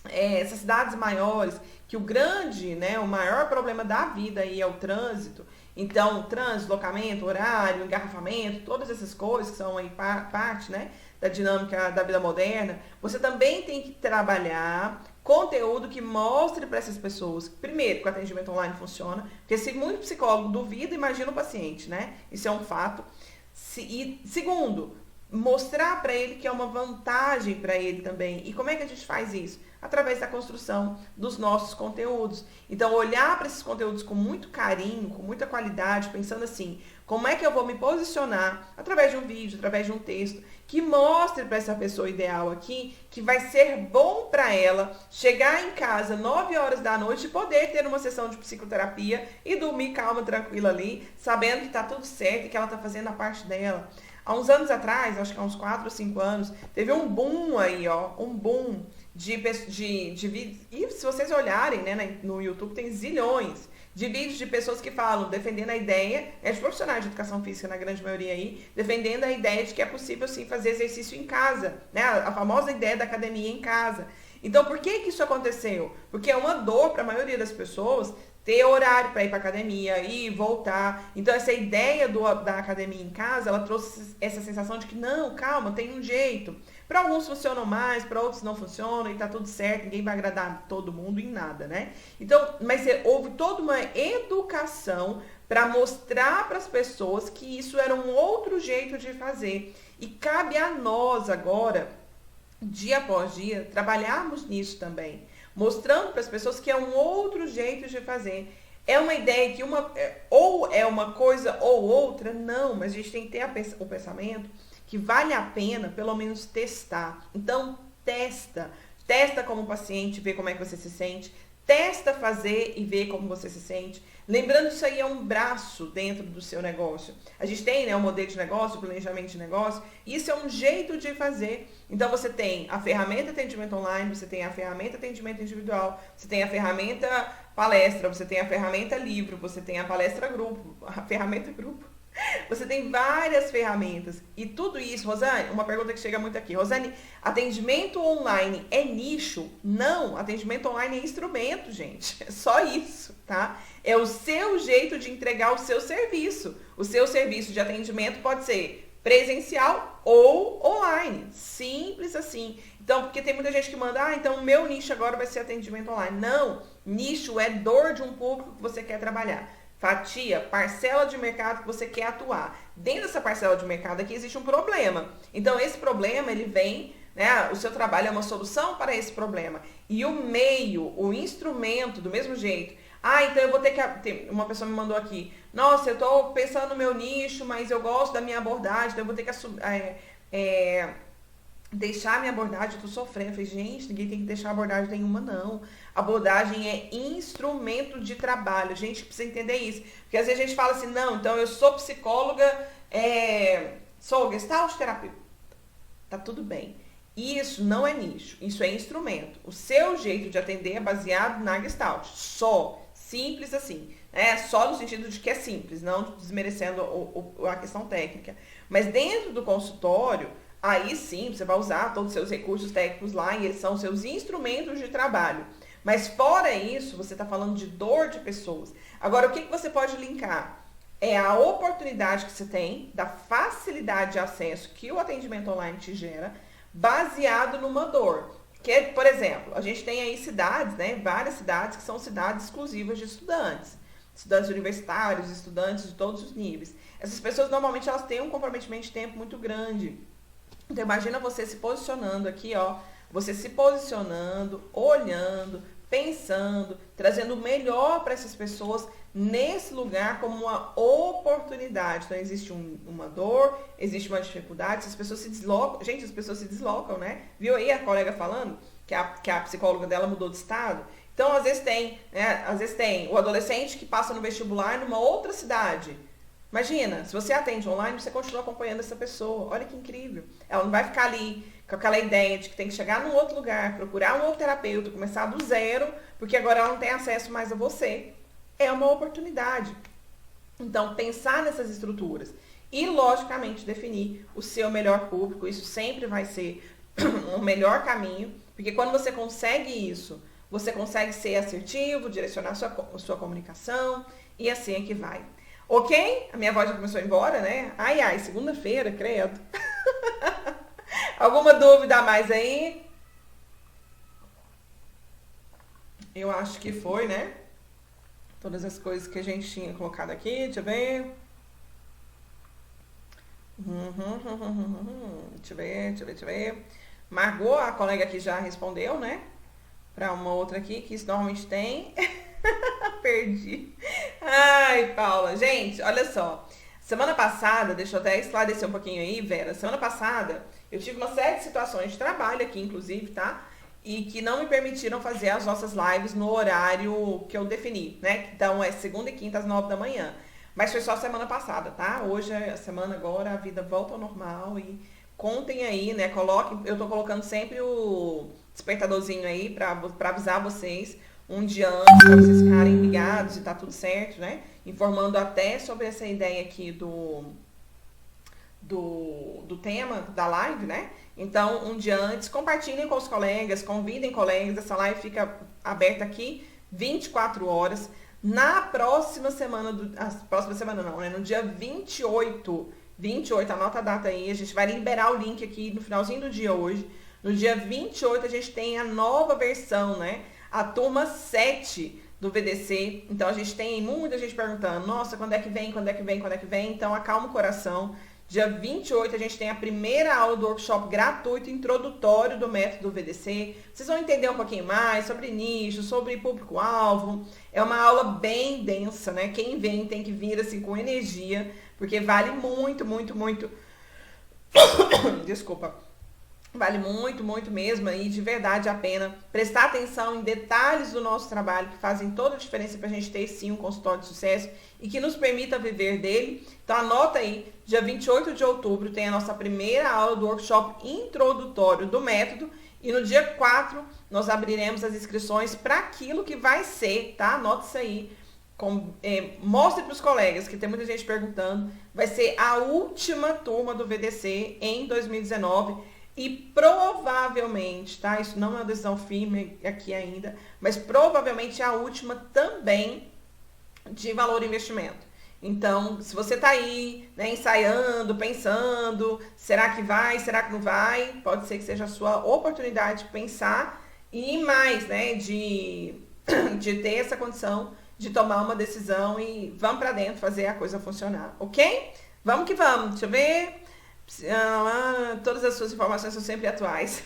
essas cidades maiores, que o maior problema da vida aí é o trânsito. Então, trânsito, deslocamento, horário, engarrafamento, todas essas coisas que são aí parte, né, da dinâmica da vida moderna, você também tem que trabalhar conteúdo que mostre para essas pessoas, primeiro, que o atendimento online funciona, porque se muito psicólogo duvida, imagina o paciente, né? Isso é um fato. E segundo, mostrar para ele que é uma vantagem para ele também. E como é que a gente faz isso? Através da construção dos nossos conteúdos. Então, olhar para esses conteúdos com muito carinho, com muita qualidade, pensando assim, como é que eu vou me posicionar através de um vídeo, através de um texto, que mostre para essa pessoa ideal aqui, que vai ser bom para ela chegar em casa 9 horas da noite e poder ter uma sessão de psicoterapia e dormir calma, tranquila ali, sabendo que está tudo certo e que ela está fazendo a parte dela. Há uns anos atrás, acho que há uns 4 ou 5 anos, teve um boom aí, um boom de vídeos. E se vocês olharem, né, no YouTube tem zilhões de vídeos de pessoas que falam, defendendo a ideia, de profissionais de educação física na grande maioria aí, defendendo a ideia de que é possível sim fazer exercício em casa, né, a famosa ideia da academia em casa. Então, por que isso aconteceu? Porque é uma dor para a maioria das pessoas ter horário para ir para academia, ir e voltar. Então, essa ideia da academia em casa, ela trouxe essa sensação de que, não, calma, tem um jeito. Para alguns funcionam mais, para outros não funcionam, e tá tudo certo, ninguém vai agradar todo mundo em nada, né? Então, mas houve toda uma educação para mostrar para as pessoas que isso era um outro jeito de fazer. E cabe a nós agora, dia após dia, trabalharmos nisso também. Mostrando para as pessoas que é um outro jeito de fazer. É uma ideia que ou é uma coisa ou outra? Não, mas a gente tem que ter o pensamento que vale a pena pelo menos testar. Então, testa. Testa como paciente, vê como é que você se sente. Testa fazer e vê como você se sente. Lembrando que isso aí é um braço dentro do seu negócio. A gente tem, né, o modelo de negócio, o planejamento de negócio. Isso é um jeito de fazer. Então, você tem a ferramenta atendimento online, você tem a ferramenta atendimento individual, você tem a ferramenta palestra, você tem a ferramenta livro, você tem a palestra grupo, a ferramenta grupo. Você tem várias ferramentas. E tudo isso, Rosane, uma pergunta que chega muito aqui. Rosane, atendimento online é nicho? Não, atendimento online é instrumento, gente. É só isso, tá? É o seu jeito de entregar o seu serviço. O seu serviço de atendimento pode ser presencial ou online. Simples assim. Então, porque tem muita gente que manda, então o meu nicho agora vai ser atendimento online. Não, nicho é dor de um público que você quer trabalhar. Fatia, parcela de mercado que você quer atuar. Dentro dessa parcela de mercado aqui existe um problema. Então, esse problema, ele vem, né? O seu trabalho é uma solução para esse problema. E o meio, o instrumento, do mesmo jeito. Então eu vou ter que... Uma pessoa me mandou aqui. Nossa, eu estou pensando no meu nicho, mas eu gosto da minha abordagem, então eu vou ter que deixar a minha abordagem, eu tô sofrendo. Eu falei, gente, ninguém tem que deixar abordagem nenhuma, não. Abordagem é instrumento de trabalho. A gente precisa entender isso. Porque às vezes a gente fala assim, não, então eu sou psicóloga, sou gestalt terapeuta. Tá tudo bem. Isso não é nicho, isso é instrumento. O seu jeito de atender é baseado na gestalt. Só. Simples assim. Só no sentido de que é simples, não desmerecendo a questão técnica. Mas dentro do consultório, aí sim, você vai usar todos os seus recursos técnicos lá e eles são seus instrumentos de trabalho. Mas fora isso, você está falando de dor de pessoas. Agora, o que você pode linkar? É a oportunidade que você tem, da facilidade de acesso que o atendimento online te gera, baseado numa dor. Que, por exemplo, a gente tem aí cidades, né? Várias cidades que são cidades exclusivas de estudantes. Estudantes universitários, estudantes de todos os níveis. Essas pessoas, normalmente, elas têm um comprometimento de tempo muito grande. Então, imagina você se posicionando aqui, você se posicionando, olhando, pensando, trazendo o melhor para essas pessoas nesse lugar como uma oportunidade. Então, existe uma dor, existe uma dificuldade, essas pessoas se deslocam. Gente, as pessoas se deslocam, né? Viu aí a colega falando que a psicóloga dela mudou de estado? Então, às vezes tem o adolescente que passa no vestibular numa outra cidade. Imagina, se você atende online, você continua acompanhando essa pessoa. Olha que incrível. Ela não vai ficar ali com aquela ideia de que tem que chegar num outro lugar, procurar um outro terapeuta, começar do zero, porque agora ela não tem acesso mais a você. É uma oportunidade. Então, pensar nessas estruturas e, logicamente, definir o seu melhor público. Isso sempre vai ser o melhor caminho, porque quando você consegue isso, você consegue ser assertivo, direcionar sua comunicação e assim é que vai. Ok? A minha voz já começou a ir embora, né? Ai, ai, segunda-feira, credo. Alguma dúvida a mais aí? Eu acho que foi, né? Todas as coisas que a gente tinha colocado aqui, deixa eu ver. Deixa eu ver. Margot, a colega aqui já respondeu, né? Para uma outra aqui, que isso normalmente tem. Perdi. Ai, Paula. Gente, olha só. Semana passada, deixa eu até esclarecer um pouquinho aí, Vera. Semana passada, eu tive uma série de situações de trabalho aqui, inclusive, tá? E que não me permitiram fazer as nossas lives no horário que eu defini, né? Então, é segunda e quinta às 9 da manhã. Mas foi só semana passada, tá? Hoje é a semana agora, a vida volta ao normal e contem aí, né? Coloquem, eu tô colocando sempre o despertadorzinho aí pra avisar vocês um dia antes, pra vocês ficarem ligados e tá tudo certo, né? Informando até sobre essa ideia aqui do tema da live, né? Então, um dia antes, compartilhem com os colegas, convidem colegas, essa live fica aberta aqui 24 horas. Na próxima semana, próxima semana não, né? No dia 28, anota a data aí, a gente vai liberar o link aqui no finalzinho do dia hoje. No dia 28 a gente tem a nova versão, né? A turma 7 do VDC. Então a gente tem muita gente perguntando, nossa, quando é que vem, quando é que vem, quando é que vem? Então acalma o coração. Dia 28 a gente tem a primeira aula do workshop gratuito introdutório do método VDC. Vocês vão entender um pouquinho mais sobre nicho, sobre público-alvo. É uma aula bem densa, né? Quem vem tem que vir assim com energia, porque vale muito, muito, muito. Desculpa. Vale muito, muito mesmo e de verdade a pena prestar atenção em detalhes do nosso trabalho que fazem toda a diferença para a gente ter sim um consultório de sucesso e que nos permita viver dele. Então anota aí, dia 28 de outubro tem a nossa primeira aula do workshop introdutório do método e no dia 4 nós abriremos as inscrições para aquilo que vai ser, tá? Anota isso aí. Mostre para os colegas, que tem muita gente perguntando, vai ser a última turma do VDC em 2019. E provavelmente, tá? Isso não é uma decisão firme aqui ainda, mas provavelmente é a última também de valor investimento. Então, se você tá aí, né, ensaiando, pensando, será que vai, será que não vai? Pode ser que seja a sua oportunidade de pensar e mais, né, de ter essa condição de tomar uma decisão e vamos para dentro fazer a coisa funcionar, ok? Vamos que vamos, deixa eu ver. Todas as suas informações são sempre atuais.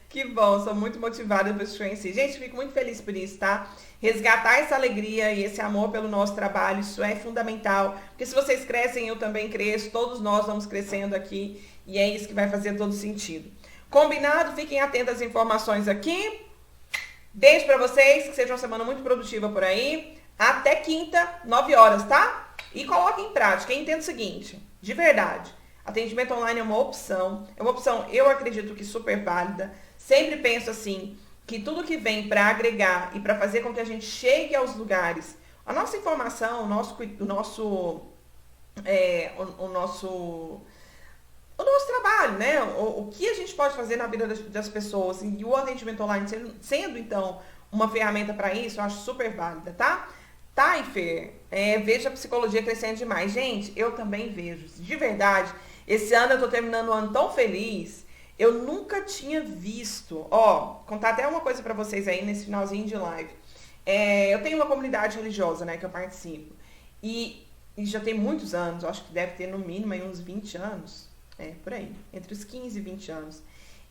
Que bom, sou muito motivada por te conhecer. Gente, fico muito feliz por isso, tá? Resgatar essa alegria e esse amor pelo nosso trabalho, isso é fundamental. Porque se vocês crescem, eu também cresço, todos nós vamos crescendo aqui e é isso que vai fazer todo sentido. Combinado? Fiquem atentos às informações aqui. Beijo pra vocês, que seja uma semana muito produtiva por aí. Até quinta, 9 horas, tá? E coloque em prática. E entenda o seguinte, de verdade, atendimento online é uma opção, eu acredito que super válida. Sempre penso assim, que tudo que vem para agregar e para fazer com que a gente chegue aos lugares, a nossa informação, o nosso trabalho, né? O que a gente pode fazer na vida das pessoas e o atendimento online sendo então uma ferramenta para isso, eu acho super válida, tá? Taifer, vejo a psicologia crescendo demais. Gente, eu também vejo. De verdade, esse ano eu tô terminando um ano tão feliz. Eu nunca tinha visto. Ó, contar até uma coisa pra vocês aí nesse finalzinho de live. Eu tenho uma comunidade religiosa, né, que eu participo. E já tem muitos anos, eu acho que deve ter no mínimo aí uns 20 anos. Por aí. Entre os 15 e 20 anos.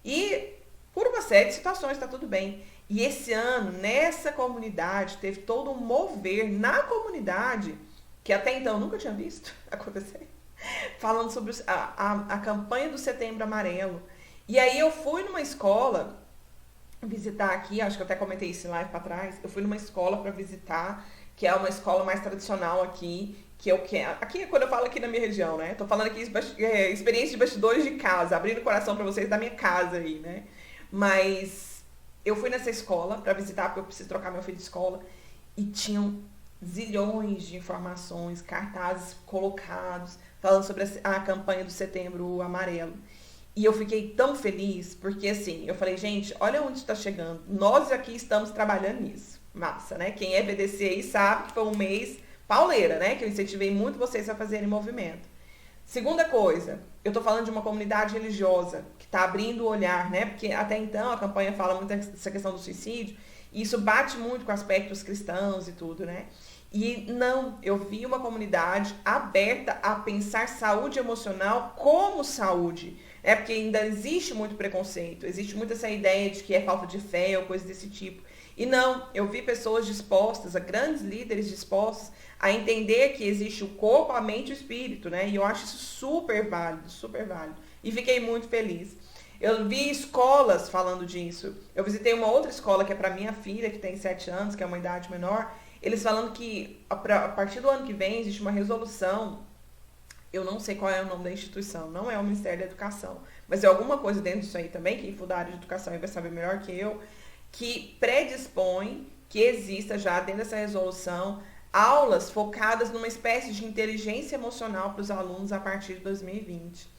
E por uma série de situações, tá tudo bem. E esse ano, nessa comunidade, teve todo um mover na comunidade, que até então eu nunca tinha visto acontecer, falando sobre a campanha do Setembro Amarelo. E aí eu fui numa escola visitar aqui, acho que eu até comentei isso em live para trás, eu fui numa escola para visitar, que é uma escola mais tradicional aqui, que eu quero. Aqui, quando eu falo aqui na minha região, né? Tô falando aqui experiência de bastidores de casa, abrindo o coração pra vocês da minha casa aí, né? Mas eu fui nessa escola pra visitar, porque eu preciso trocar meu filho de escola, e tinham zilhões de informações, cartazes colocados, falando sobre a campanha do Setembro Amarelo. E eu fiquei tão feliz, porque assim, eu falei, gente, olha onde está chegando. Nós aqui estamos trabalhando nisso. Massa, né? Quem é BDC aí sabe que foi um mês pauleira, né? Que eu incentivei muito vocês a fazerem movimento. Segunda coisa, eu tô falando de uma comunidade religiosa que está abrindo o olhar, né? Porque até então a campanha fala muito dessa questão do suicídio, e isso bate muito com aspectos cristãos e tudo, né? E não, eu vi uma comunidade aberta a pensar saúde emocional como saúde. É porque ainda existe muito preconceito, existe muito essa ideia de que é falta de fé ou coisa desse tipo. E não, eu vi pessoas dispostas, grandes líderes dispostos a entender que existe o corpo, a mente e o espírito, né? E eu acho isso super válido, super válido. E fiquei muito feliz. Eu vi escolas falando disso. Eu visitei uma outra escola que é para minha filha, que tem 7 anos, que é uma idade menor. Eles falando que a partir do ano que vem existe uma resolução, eu não sei qual é o nome da instituição, não é o Ministério da Educação, mas é alguma coisa dentro disso aí também, quem for da área de educação vai saber melhor que eu, que predispõe que exista já dentro dessa resolução aulas focadas numa espécie de inteligência emocional para os alunos a partir de 2020.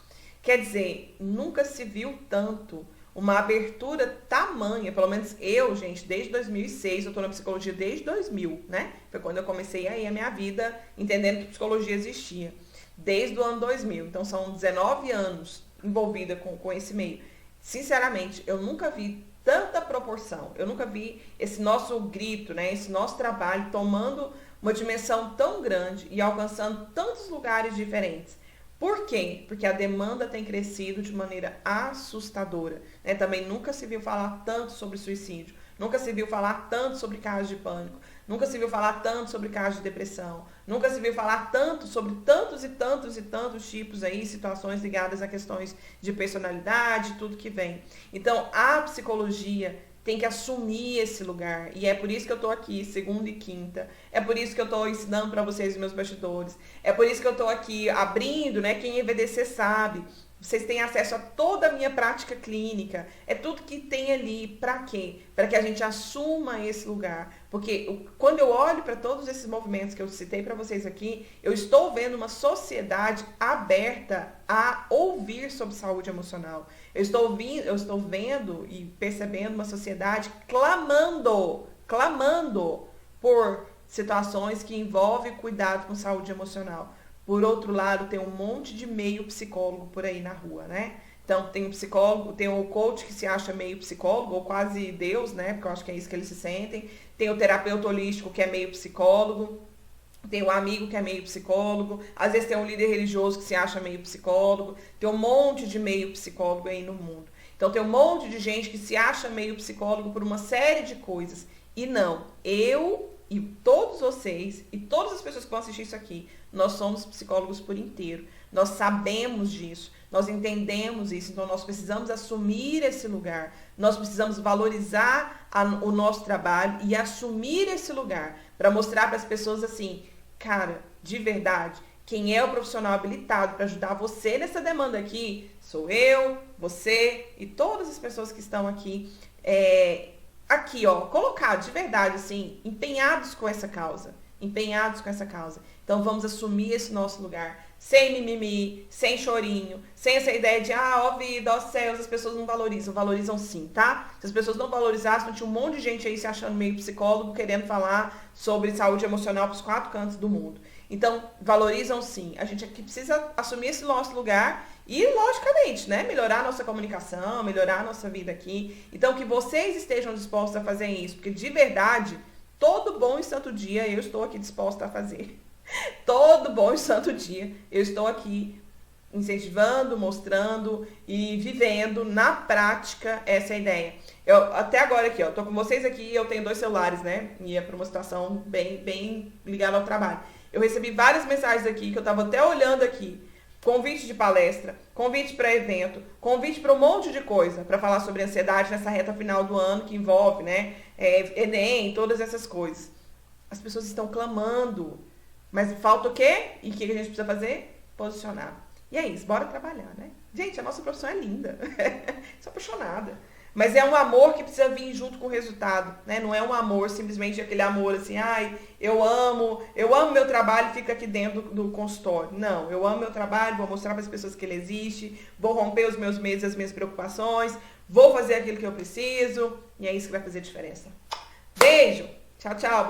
Quer dizer, nunca se viu tanto uma abertura tamanha, pelo menos eu, gente, desde 2006, eu estou na psicologia desde 2000, né? Foi quando eu comecei aí a minha vida entendendo que psicologia existia. Desde o ano 2000, então são 19 anos envolvida com esse meio. Sinceramente, eu nunca vi tanta proporção, eu nunca vi esse nosso grito, né, esse nosso trabalho tomando uma dimensão tão grande e alcançando tantos lugares diferentes. Por quê? Porque a demanda tem crescido de maneira assustadora, né? Também nunca se viu falar tanto sobre suicídio, nunca se viu falar tanto sobre casos de pânico, nunca se viu falar tanto sobre casos de depressão, nunca se viu falar tanto sobre tantos e tantos e tantos tipos aí, situações ligadas a questões de personalidade, tudo que vem. Então, a psicologia tem que assumir esse lugar. E é por isso que eu tô aqui, segunda e quinta. É por isso que eu tô ensinando para vocês os meus bastidores. É por isso que eu tô aqui abrindo, né? Quem é VDC sabe. Vocês têm acesso a toda a minha prática clínica. É tudo que tem ali. Para quê? Para que a gente assuma esse lugar. Porque quando eu olho para todos esses movimentos que eu citei para vocês aqui, eu estou vendo uma sociedade aberta a ouvir sobre saúde emocional. Eu estou vendo e percebendo uma sociedade clamando por situações que envolvem cuidado com saúde emocional. Por outro lado, tem um monte de meio psicólogo por aí na rua, né? Então, tem um psicólogo, tem o coach que se acha meio psicólogo, ou quase Deus, né? Porque eu acho que é isso que eles se sentem. Tem o terapeuta holístico que é meio psicólogo. Tem o amigo que é meio psicólogo. Às vezes tem um líder religioso que se acha meio psicólogo. Tem um monte de meio psicólogo aí no mundo. Então, tem um monte de gente que se acha meio psicólogo por uma série de coisas. E não, eu e todos vocês e todas as pessoas que vão assistir isso aqui, nós somos psicólogos por inteiro. Nós sabemos disso, nós entendemos isso, então nós precisamos assumir esse lugar. Nós precisamos valorizar o nosso trabalho e assumir esse lugar para mostrar para as pessoas assim, cara, de verdade, quem é o profissional habilitado para ajudar você nessa demanda aqui sou eu, você e todas as pessoas que estão aqui. Aqui, ó, colocados de verdade, assim, empenhados com essa causa. Então, vamos assumir esse nosso lugar, sem mimimi, sem chorinho, sem essa ideia de, ó vida, ó céus, as pessoas não valorizam. Valorizam sim, tá? Se as pessoas não valorizassem, tinha um monte de gente aí se achando meio psicólogo, querendo falar sobre saúde emocional para os 4 cantos do mundo. Então, valorizam sim. A gente aqui precisa assumir esse nosso lugar e, logicamente, né, melhorar a nossa comunicação, melhorar a nossa vida aqui. Então, que vocês estejam dispostos a fazer isso, porque de verdade, todo bom e santo dia eu estou aqui disposta a fazer. Todo bom e santo dia eu estou aqui incentivando, mostrando e vivendo na prática essa ideia. Eu, até agora aqui, ó, tô com vocês aqui, eu tenho 2 celulares, né? E é para uma situação bem ligada ao trabalho. Eu recebi várias mensagens aqui, que eu tava até olhando aqui. Convite de palestra, convite para evento, convite para um monte de coisa para falar sobre ansiedade nessa reta final do ano que envolve, né, Enem, todas essas coisas. As pessoas estão clamando Mas falta o quê? E o que a gente precisa fazer? Posicionar. E é isso, bora trabalhar, né? Gente, a nossa profissão é linda. Sou apaixonada. Mas é um amor que precisa vir junto com o resultado, né? Não é um amor, simplesmente aquele amor assim, ai, eu amo meu trabalho e fica aqui dentro do consultório. Não, eu amo meu trabalho, vou mostrar para as pessoas que ele existe, vou romper os meus medos, as minhas preocupações, vou fazer aquilo que eu preciso, e é isso que vai fazer diferença. Beijo! Tchau, tchau!